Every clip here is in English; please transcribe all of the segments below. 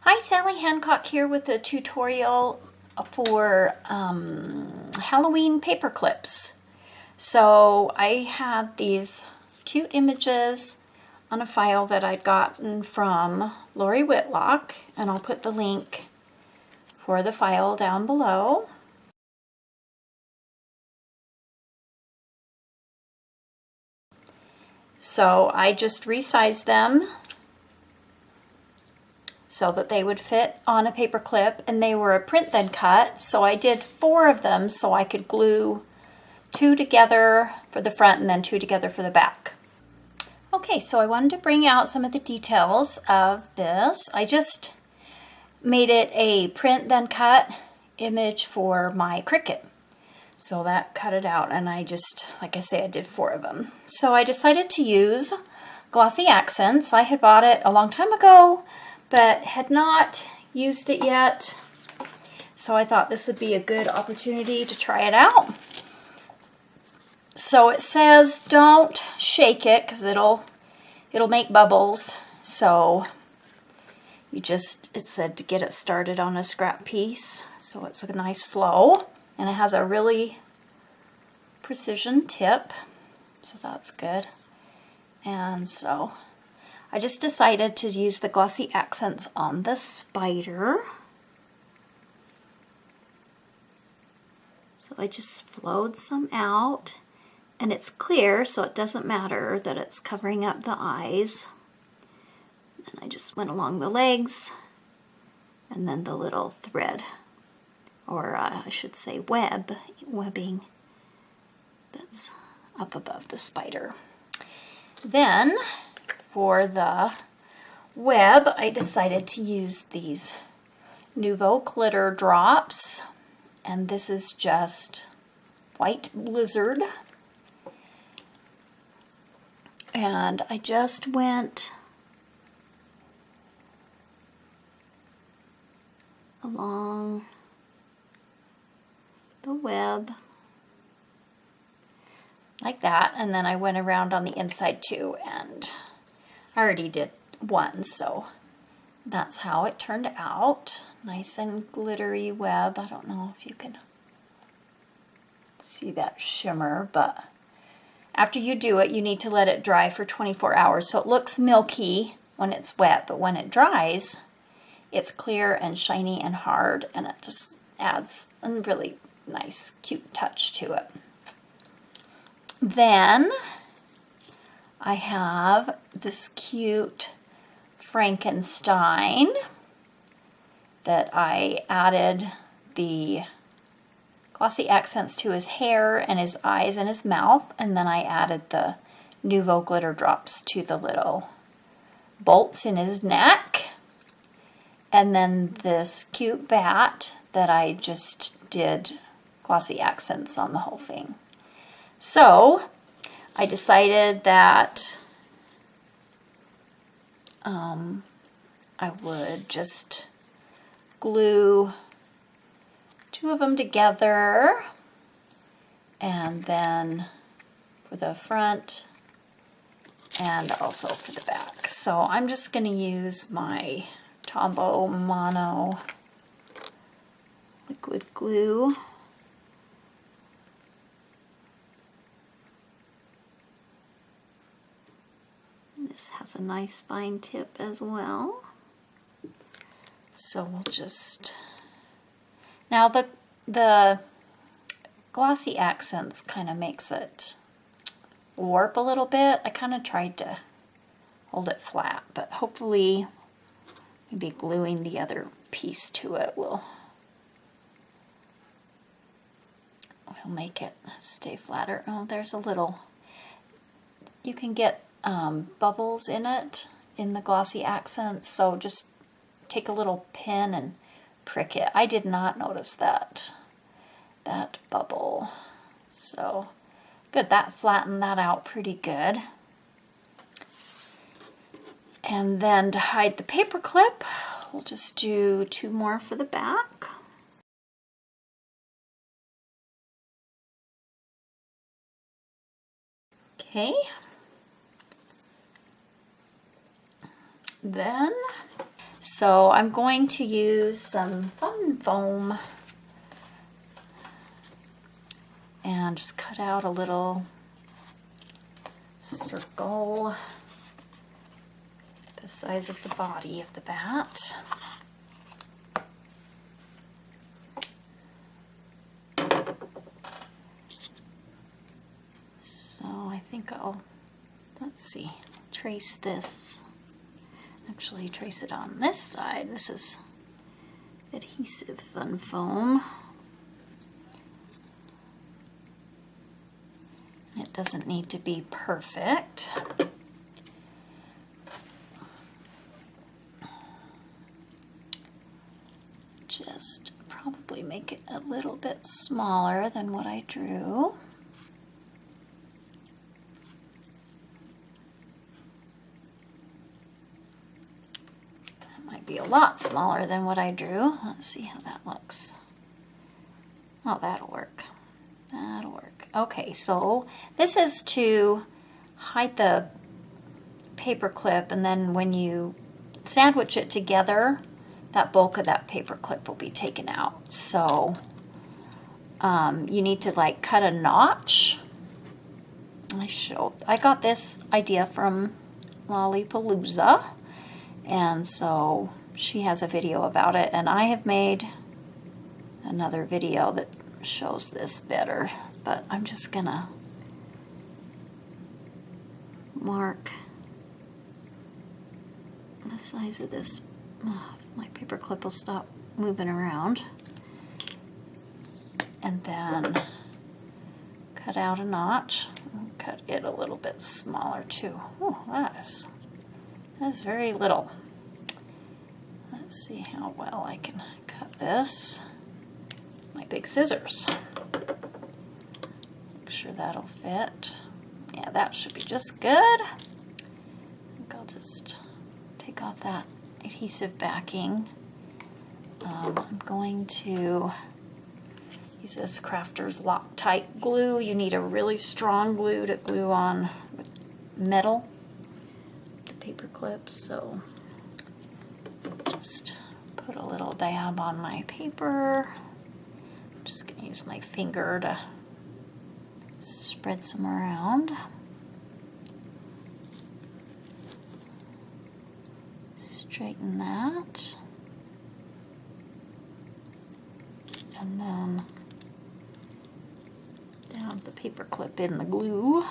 Hi, Sally Hancock here with a tutorial for Halloween paper clips. So I had these cute images on a file that I'd gotten from Lori Whitlock, and I'll put the link for the file down below. So I just resized them so that they would fit on a paper clip, and they were a print then cut, so I did 4 of them so I could glue 2 together for the front and then 2 together for the back. Okay, so I wanted to bring out some of the details of this. I just made it a print then cut image for my Cricut. So that cut it out, and I just, like I say, I did 4 of them. So I decided to use Glossy Accents. I had bought it a long time ago, but had not used it yet. So I thought this would be a good opportunity to try it out. So it says don't shake it because it'll make bubbles. So you just, it said to get it started on a scrap piece. So it's a nice flow, and it has a really precision tip. So that's good. And so I just decided to use the Glossy Accents on the spider. So I just flowed some out, and it's clear, so it doesn't matter that it's covering up the eyes. And I just went along the legs, and then the little thread, or I should say webbing that's up above the spider. Then for the web, I decided to use these Nouveau glitter drops, and this is just white blizzard. And I just went along the web like that, and then I went around on the inside too, and I already did one, so that's how it turned out. Nice and glittery web. I don't know if you can see that shimmer, but after you do it, you need to let it dry for 24 hours. So it looks milky when it's wet, but when it dries, it's clear and shiny and hard, and it just adds a really nice, cute touch to it. Then I have this cute Frankenstein that I added the Glossy Accents to his hair and his eyes and his mouth, and then I added the Nouveau glitter drops to the little bolts in his neck, and then this cute bat that I just did Glossy Accents on the whole thing. So I decided that I would just glue 2 of them together, and then for the front and also for the back. So I'm just going to use my Tombow Mono liquid glue. This has a nice fine tip as well. So we'll just, now the Glossy Accents kind of makes it warp a little bit. I kind of tried to hold it flat, but hopefully maybe gluing the other piece to it will make it stay flatter. Oh, there's a little, you can get bubbles in it in the Glossy Accents, so just take a little pin and prick it. I did not notice that bubble, so good. That flattened that out pretty good. And then to hide the paper clip, we'll just do 2 more for the back. Okay. Then So I'm going to use some fun foam and just cut out a little circle the size of the body of the bat. So I think let's see, trace this. Actually, trace it on this side. This is adhesive fun foam. It doesn't need to be perfect. Just probably make it a little bit smaller than what I drew. Be a lot smaller than what I drew. Let's see how that looks. Oh, that'll work. That'll work. Okay, so this is to hide the paper clip, and then when you sandwich it together, that bulk of that paper clip will be taken out. So you need to like cut a notch. I got this idea from Lollipalooza. And so she has a video about it, and I have made another video that shows this better, but I'm just gonna mark the size of this. My paper clip will stop moving around, and then cut out a notch, cut it a little bit smaller too. Oh, that's very little. Let's see how well I can cut this. My big scissors. Make sure that'll fit. Yeah, that should be just good. I think I'll just take off that adhesive backing. I'm going to use this Crafter's Loctite glue. You need a really strong glue to glue on with metal paper clips, so just put a little dab on my paper. I'm just going to use my finger to spread some around. Straighten that. And then dab the paper clip in the glue.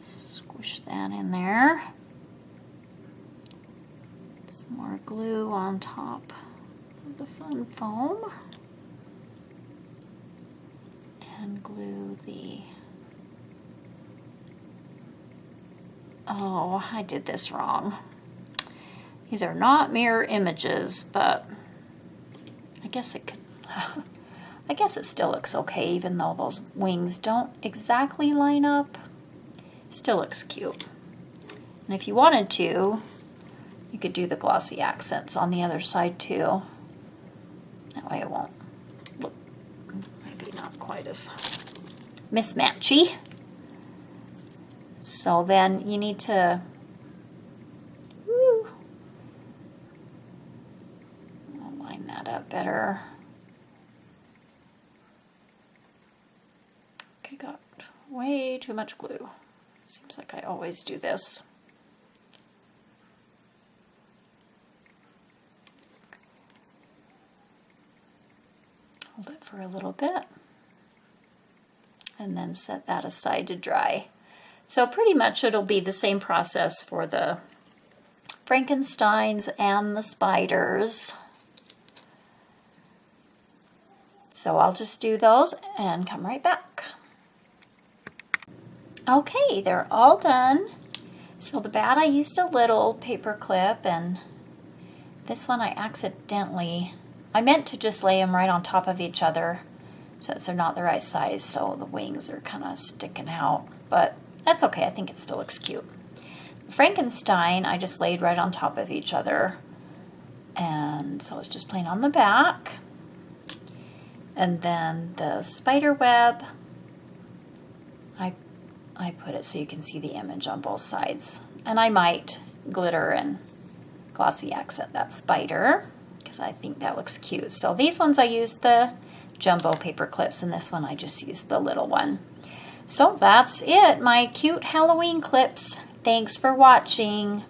Squish that in there. Some more glue on top of the fun foam. And glue the... Oh, I did this wrong. These are not mirror images, but I guess it could... I guess it still looks okay, even though those wings don't exactly line up. Still looks cute. And if you wanted to, you could do the glossy accents on the other side too. That way it won't look, maybe not quite as mismatchy. So then you need to I'll line that up better. Okay, got way too much glue. Seems like I always do this. Hold it for a little bit and then set that aside to dry. So pretty much it'll be the same process for the Frankensteins and the spiders. So I'll just do those and come right back. Okay, they're all done. So the bat, I used a little paper clip, and this one I meant to just lay them right on top of each other since they're not the right size, so the wings are kind of sticking out, but that's okay. I think it still looks cute. The Frankenstein, I just laid right on top of each other, and so it's just plain on the back. And then the spider web, I put it so you can see the image on both sides. And I might glitter and glossy accent that spider because I think that looks cute. So these ones I used the jumbo paper clips, and this one I just used the little one. So that's it, my cute Halloween clips. Thanks for watching.